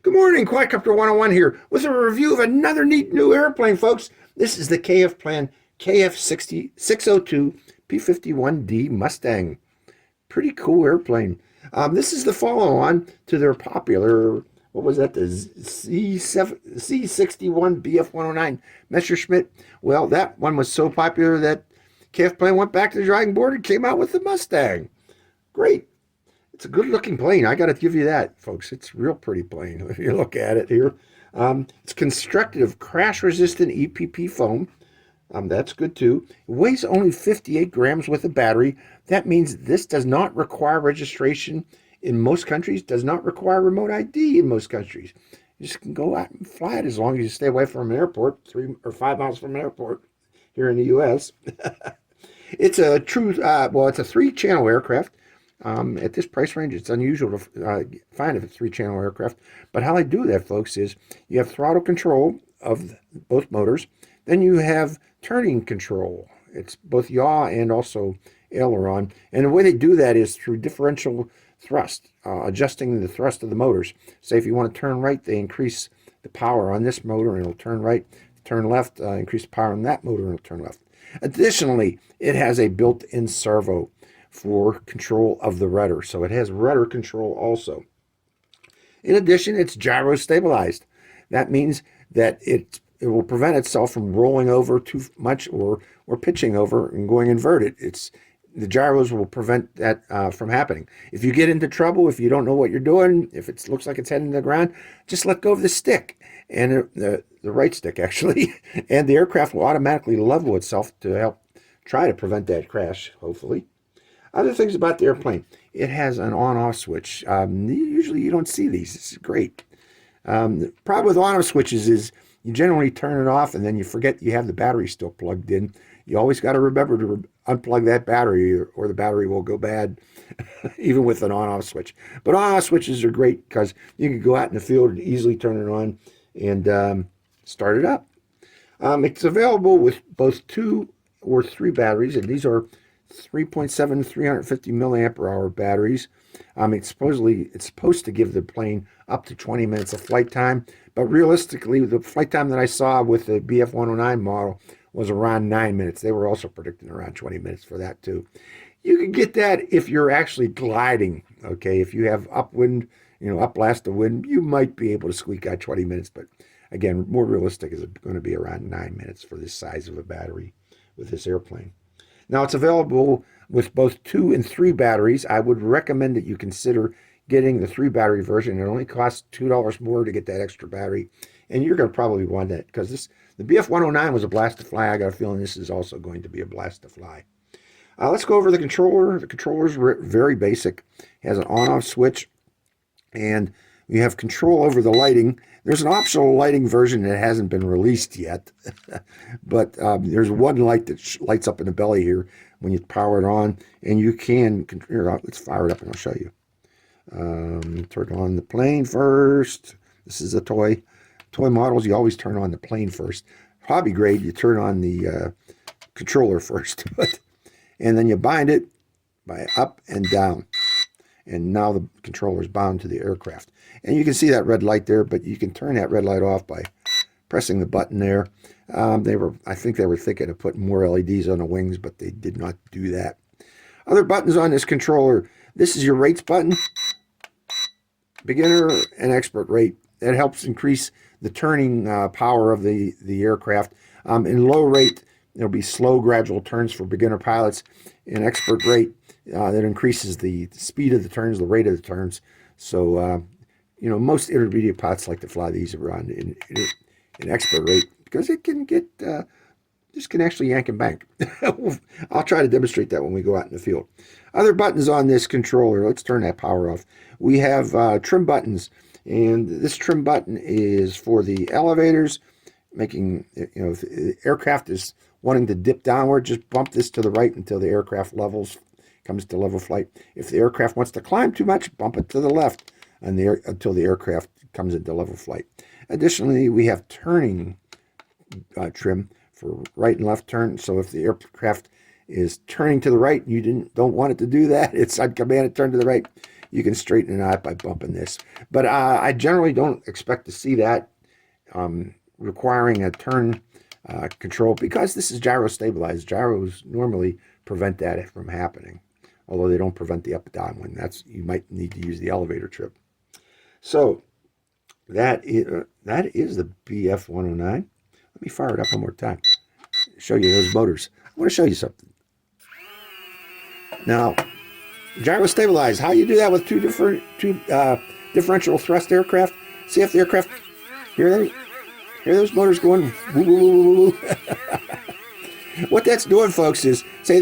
Good morning, Quadcopter 101 here with a review of another neat new airplane, folks. This is the KFPlan KF602 P51D Mustang. Pretty cool airplane. This is the follow-on to their popular, what was that, the C61 BF109 Messerschmitt. Well, that one was so popular that KFPlan went back to the drawing board and came out with the Mustang. Great. It's a good looking plane. I got to give you that, folks. It's a real pretty plane if you look at it here. It's constructed of crash resistant EPP foam. That's good too. It weighs only 58 grams with a battery. That means this does not require registration in most countries, does not require remote ID in most countries. You just can go out and fly it as long as you stay away from an airport, 3 or 5 miles from an airport here in the U.S. It's a true, it's a 3-channel aircraft. At this price range, it's unusual to find a 3-channel aircraft. But how I do that, folks, is you have throttle control of both motors. Then you have turning control. It's both yaw and also aileron. And the way they do that is through differential thrust, adjusting the thrust of the motors. Say if you want to turn right, they increase the power on this motor and it'll turn right. Turn left, increase the power on that motor and it'll turn left. Additionally, it has a built-in servo for control of the rudder. So it has rudder control also. In addition, it's gyro stabilized. That means that it will prevent itself from rolling over too much or pitching over and going inverted. The gyros will prevent that from happening. If you get into trouble, if you don't know what you're doing, if it looks like it's heading to the ground, just let go of the stick, and the right stick actually, and the aircraft will automatically level itself to help try to prevent that crash, hopefully. Other things about the airplane, it has an on-off switch. Usually you don't see these. It's great. The problem with on-off switches is you generally turn it off and then you forget you have the battery still plugged in. You always got to remember to unplug that battery or the battery will go bad, even with an on-off switch. But on-off switches are great because you can go out in the field and easily turn it on and start it up. It's available with both 2 or 3 batteries, and these are 3.7 350 milliamp hour batteries. It's supposed to give the plane up to 20 minutes of flight time, but realistically the flight time that I saw with the BF109 model was around 9 minutes. They were also predicting around 20 minutes for that too. You can get that if you're actually gliding. Okay, if you have upwind, upblast of wind, you might be able to squeak out 20 minutes, but again, more realistic is going to be around 9 minutes for this size of a battery with this airplane. Now, it's available with both 2 and 3 batteries. I would recommend that you consider getting the 3-battery version. It only costs $2 more to get that extra battery, and you're going to probably want that because the BF109 was a blast to fly. I got a feeling this is also going to be a blast to fly. Let's go over the controller. The controller is very basic. It has an on-off switch, and you have control over the lighting. There's an optional lighting version that hasn't been released yet, but there's one light that lights up in the belly here when you power it on, and you can, here, let's fire it up and I'll show you. Turn on the plane first. This is a toy models. You always turn on the plane first. Hobby grade, you turn on the controller first, and then you bind it by up and down. And now the controller is bound to the aircraft. And you can see that red light there, but you can turn that red light off by pressing the button there. I think they were thinking of putting more LEDs on the wings, but they did not do that. Other buttons on this controller. This is your rates button, beginner and expert rate. That helps increase the turning power of the aircraft. In low rate, there'll be slow, gradual turns for beginner pilots. In expert rate, that increases the speed of the turns, the rate of the turns. So, most intermediate pilots like to fly these around in expert rate because it can get, this can actually yank and bank. I'll try to demonstrate that when we go out in the field. Other buttons on this controller, let's turn that power off. We have trim buttons, and this trim button is for the elevators, making, if the aircraft is wanting to dip downward, just bump this to the right until the aircraft comes to level flight. If the aircraft wants to climb too much, bump it to the left until the aircraft comes into level flight. Additionally, we have turning trim for right and left turn. So if the aircraft is turning to the right, you don't want it to do that. It's on command to turn to the right. you can straighten it out by bumping this. But I generally don't expect to see that requiring a turn control, because this is gyro stabilized. Gyros normally prevent that from happening, although they don't prevent the up and down one. You might need to use the elevator trip. So that is the BF109. Let me fire it up one more time. Show you those motors. I want to show you something. Now, gyro stabilized. How you do that with two differential thrust aircraft? See if the aircraft hear those motors going woo woo woo woo woo. What that's doing, folks, is say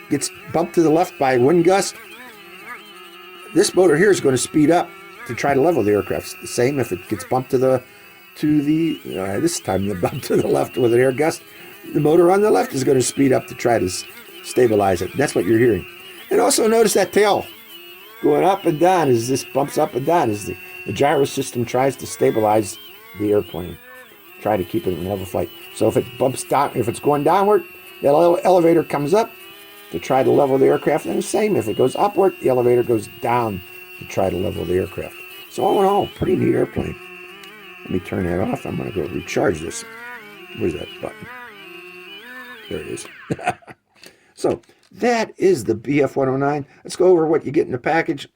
gets bumped to the left by a wind gust. This motor here is going to speed up to try to level the aircraft. It's the same if it gets bumped this time the bump to the left with an air gust. The motor on the left is going to speed up to try to stabilize it. That's what you're hearing. And also notice that tail going up and down as this bumps up and down as the gyro system tries to stabilize the airplane, try to keep it in level flight. So if it bumps down, if it's going downward, the elevator comes up to try to level the aircraft. And the same, if it goes upward, the elevator goes down to try to level the aircraft. So all in all, pretty neat airplane. Let me turn that off. I'm going to go recharge this. Where's that button? There it is. So that is the BF109. Let's go over what you get in the package.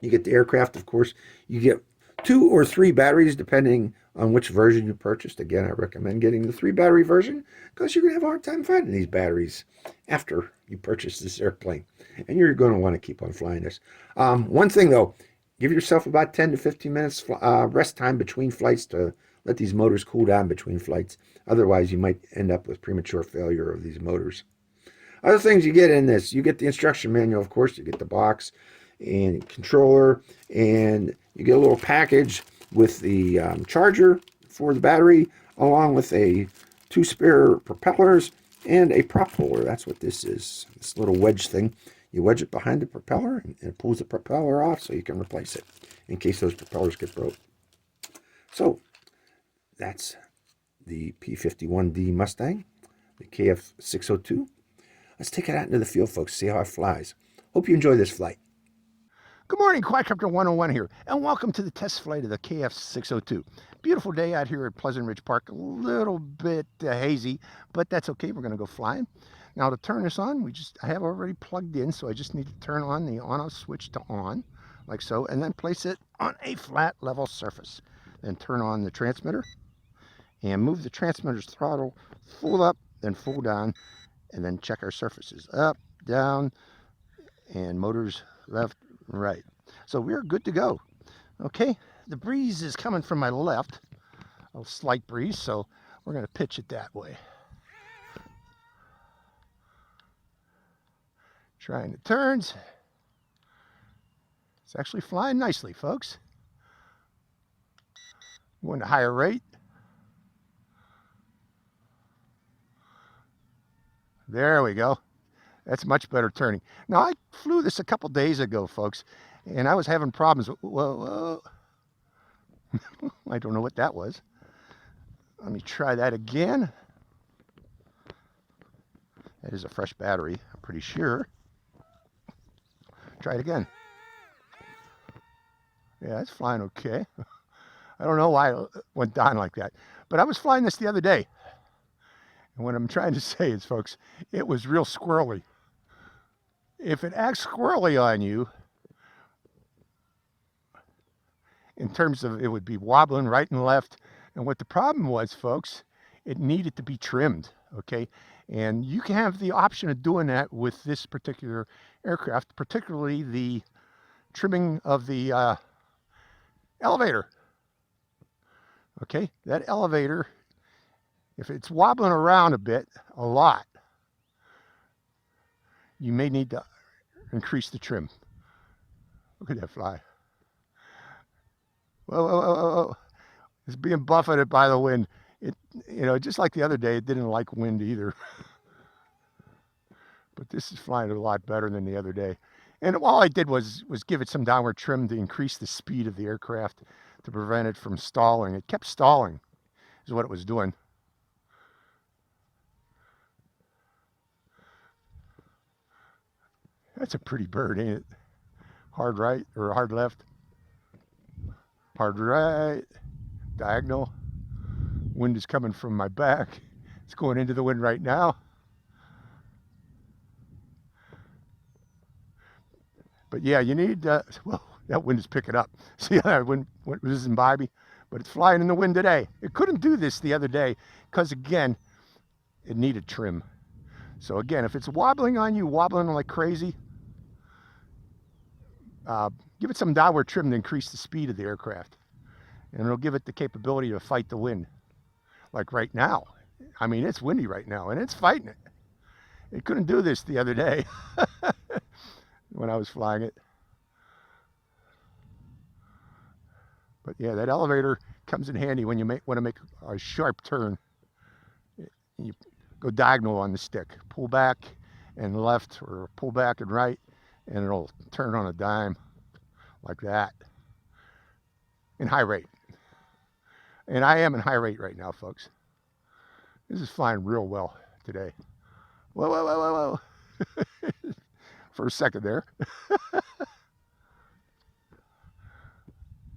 You get the aircraft, of course. You get 2 or 3 batteries, depending on which version you purchased. Again, I recommend getting the 3-battery version, because you're going to have a hard time finding these batteries after you purchase this airplane. And you're going to want to keep on flying this. One thing, though, give yourself about 10 to 15 minutes rest time between flights to let these motors cool down between flights. Otherwise, you might end up with premature failure of these motors. Other things you get in this, you get the instruction manual, of course. You get the box and controller, and you get a little package with the charger for the battery, along with 2 spare propellers and a prop puller. That's what this is. This little wedge thing. You wedge it behind the propeller, and it pulls the propeller off so you can replace it in case those propellers get broke. So that's the P51D Mustang, the KF602. Let's take it out into the field, folks, see how it flies. Hope you enjoy this flight. Good morning, Quadcopter 101 here, and welcome to the test flight of the KF602. Beautiful day out here at Pleasant Ridge Park. A little bit hazy, but that's okay. We're going to go flying. Now, to turn this on, I have already plugged in, so I just need to turn on the on-off switch to on, like so, and then place it on a flat, level surface. Then turn on the transmitter, and move the transmitter's throttle full up, then full down, and then check our surfaces up, down, and motors left, right. So we're good to go. Okay, the breeze is coming from my left, a slight breeze, so we're going to pitch it that way. Trying the turns. It's actually flying nicely, folks. Going to higher rate. There we go. That's much better turning. Now, I flew this a couple days ago, folks, and I was having problems. Whoa. I don't know what that was. Let me try that again. That is a fresh battery, I'm pretty sure. Try it again. Yeah, it's flying okay. I don't know why it went down like that, but I was flying this the other day. And what I'm trying to say is, folks, it was real squirrely. If it acts squirrely on you, in terms of it would be wobbling right and left. And what the problem was, folks, it needed to be trimmed, okay? And you can have the option of doing that with this particular aircraft, particularly the trimming of the elevator. Okay, that elevator, if it's wobbling around a lot, you may need to increase the trim. Look at that fly. Whoa. It's being buffeted by the wind. It, just like the other day, it didn't like wind either. But this is flying a lot better than the other day. And all I did was give it some downward trim to increase the speed of the aircraft to prevent it from stalling. It kept stalling, is what it was doing. That's a pretty bird, ain't it? hard right or hard left, hard right, diagonal. Wind is coming from my back. It's going into the wind right now. But yeah, you need, well, that wind is picking up. See how that wind was in by me? But it's flying in the wind today. It couldn't do this the other day because, again, it needed trim. So again, if it's wobbling on you, wobbling like crazy, give it some downward trim to increase the speed of the aircraft. And it'll give it the capability to fight the wind. Like right now. I mean, it's windy right now, and it's fighting it. It couldn't do this the other day when I was flying it. But yeah, that elevator comes in handy when you want to make a sharp turn. You go diagonal on the stick. Pull back and left, or pull back and right, and it'll turn on a dime like that in high rate. And I am in high rate right now, folks. This is flying real well today. Whoa, whoa, whoa, whoa, whoa. For a second there.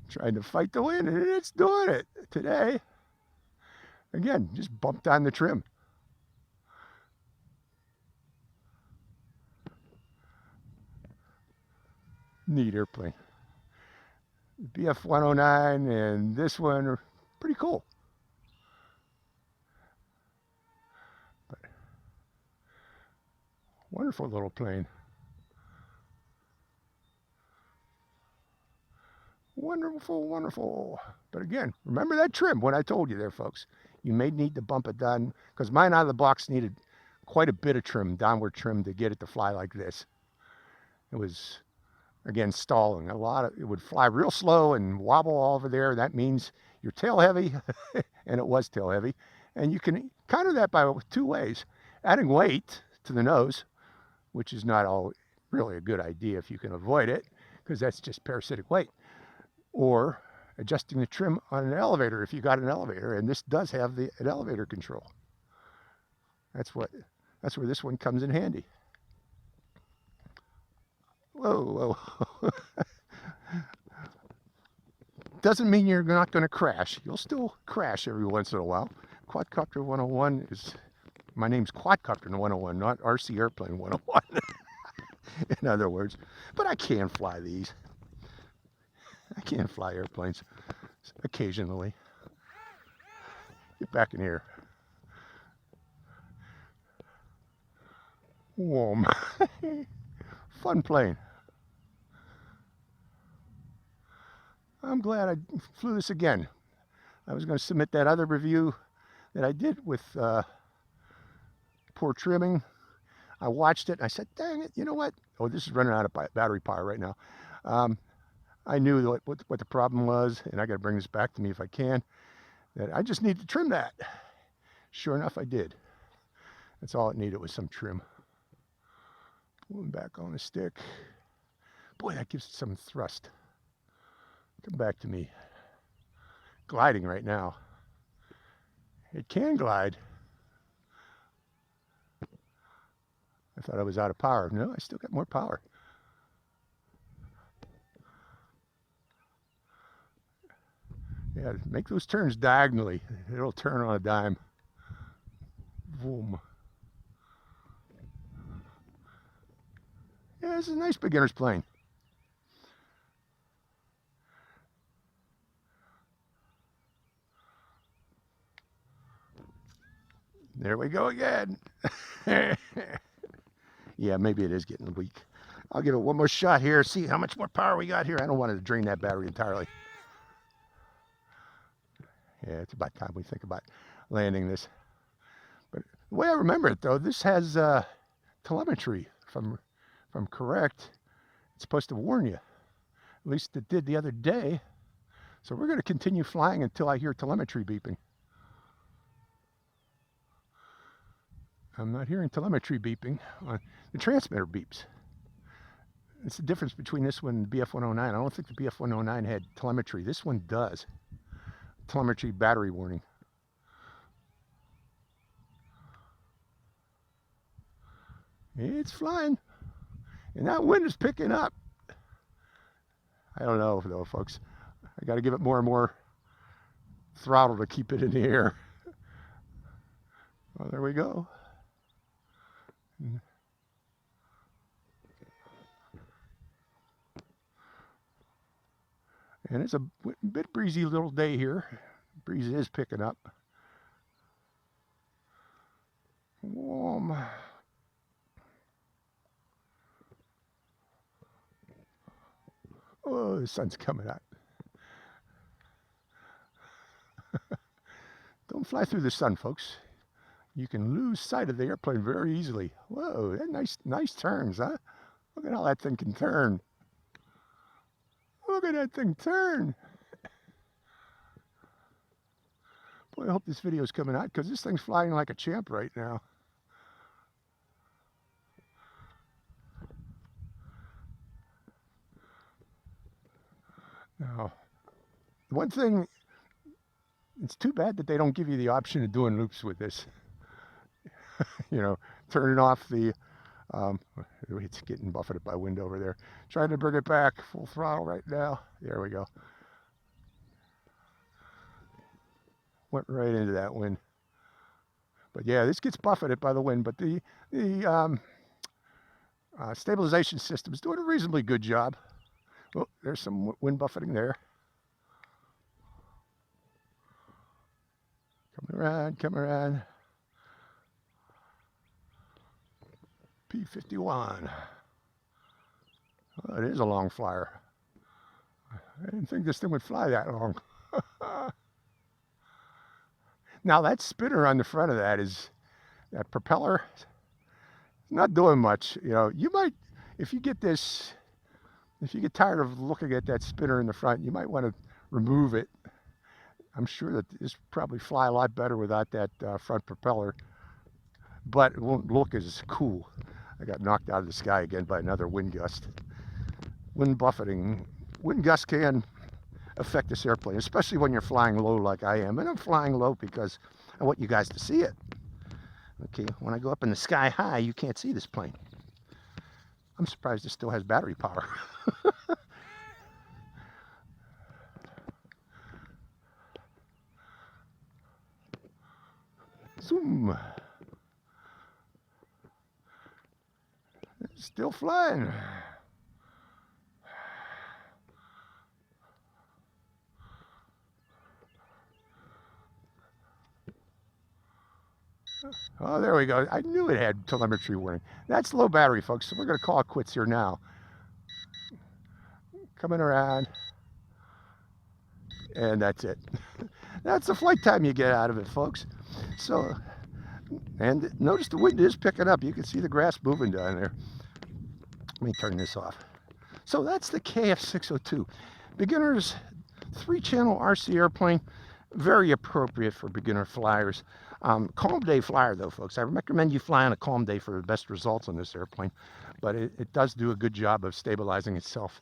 Trying to fight the wind, and it's doing it today. Again, just bumped on the trim. Neat airplane. BF109 and this one are pretty cool. But wonderful little plane. Wonderful, wonderful. But again, remember that trim, what I told you there, folks. You may need to bump it down, because mine out of the box needed quite a bit of trim, downward trim, to get it to fly like this. It was, again, stalling. It would fly real slow and wobble all over there. That means you're tail heavy, and it was tail heavy. And you can counter that by two ways. Adding weight to the nose, which is not all really a good idea if you can avoid it, because that's just parasitic weight. Or adjusting the trim on an elevator if you got an elevator, and this does have an elevator control. That's where this one comes in handy. Whoa, whoa. Doesn't mean you're not going to crash. You'll still crash every once in a while. Quadcopter 101 is, my name's Quadcopter 101, not RC Airplane 101. In other words, but I can fly these. I can fly airplanes occasionally. Get back in here. Warm. Fun plane. I'm glad I flew this again. I was going to submit that other review that I did with poor trimming. I watched it and I said, dang it, you know what? Oh, this is running out of battery power right now. I knew what the problem was, and I got to bring this back to me if I can, that I just need to trim that. Sure enough, I did. That's all it needed, was some trim. Pulling back on the stick. Boy, that gives it some thrust. Come back to me. Gliding right now. It can glide. I thought I was out of power. No, I still got more power. Yeah, make those turns diagonally. It'll turn on a dime. Boom. Yeah, this is a nice beginner's plane. There we go again. Yeah, maybe it is getting weak. I'll give it one more shot here, see how much more power we got here. I don't want to drain that battery entirely. Yeah, it's about time we think about landing this. But the way I remember it, though, this has telemetry. If I'm correct, it's supposed to warn you. At least it did the other day. So we're going to continue flying until I hear telemetry beeping. I'm not hearing telemetry beeping. The transmitter beeps. It's the difference between this one and BF109. I don't think the BF109 had telemetry. This one does. Telemetry battery warning. It's flying. And that wind is picking up. I don't know though, folks. I got to give it more and more throttle to keep it in the air. Well, there we go. And it's a bit breezy little day here. Breeze is picking up. Warm. Oh, the sun's coming out. Don't fly through the sun, folks. You can lose sight of the airplane very easily. Whoa, that nice turns, huh? Look at how that thing can turn. Look at that thing turn. Boy, I hope this video is coming out because this thing's flying like a champ right now. Now, one thing, it's too bad that they don't give you the option of doing loops with this. You know, turning off the, it's getting buffeted by wind over there. Trying to bring it back full throttle right now. There we go. Went right into that wind. But yeah, this gets buffeted by the wind, but the stabilization system is doing a reasonably good job. Oh, there's some wind buffeting there. Coming around, coming around. P51. Oh, it is a long flyer. I didn't think this thing would fly that long. Now that spinner on the front of that is, that propeller, not doing much. You know, you might, if you get this, if you get tired of looking at that spinner in the front, you might want to remove it. I'm sure that this probably fly a lot better without that front propeller, but it won't look as cool. I got knocked out of the sky again by another wind gust. Wind buffeting. Wind gusts can affect this airplane, especially when you're flying low like I am. And I'm flying low because I want you guys to see it. Okay, when I go up in the sky high, you can't see this plane. I'm surprised it still has battery power. Zoom. It's still flying. Oh, there we go. I knew it had telemetry warning. That's low battery, folks, so we're going to call it quits here now. Coming around. And that's it. That's the flight time you get out of it, folks. So, and notice the wind is picking up. You can see the grass moving down there. Let me turn this off. So that's the KF602. Beginner's 3-channel RC airplane. Very appropriate for beginner flyers. Calm day flyer though, folks. I recommend you fly on a calm day for the best results on this airplane. But it does do a good job of stabilizing itself.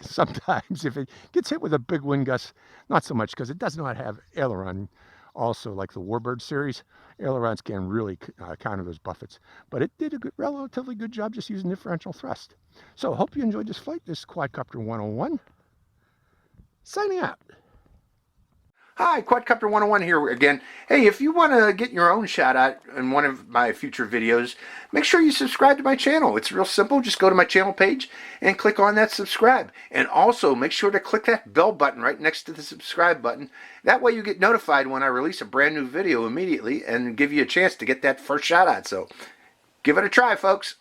Sometimes if it gets hit with a big wind gust, not so much because it does not have aileron. Also, like the Warbird series, ailerons can really counter those buffets. But it did a relatively good job just using differential thrust. So I hope you enjoyed this flight. This is Quadcopter 101. Signing out. Hi, Quadcopter 101 here again. Hey, if you want to get your own shout out in one of my future videos, make sure you subscribe to my channel. It's real simple. Just go to my channel page and click on that subscribe. And also make sure to click that bell button right next to the subscribe button. That way you get notified when I release a brand new video immediately and give you a chance to get that first shout out. So give it a try, folks.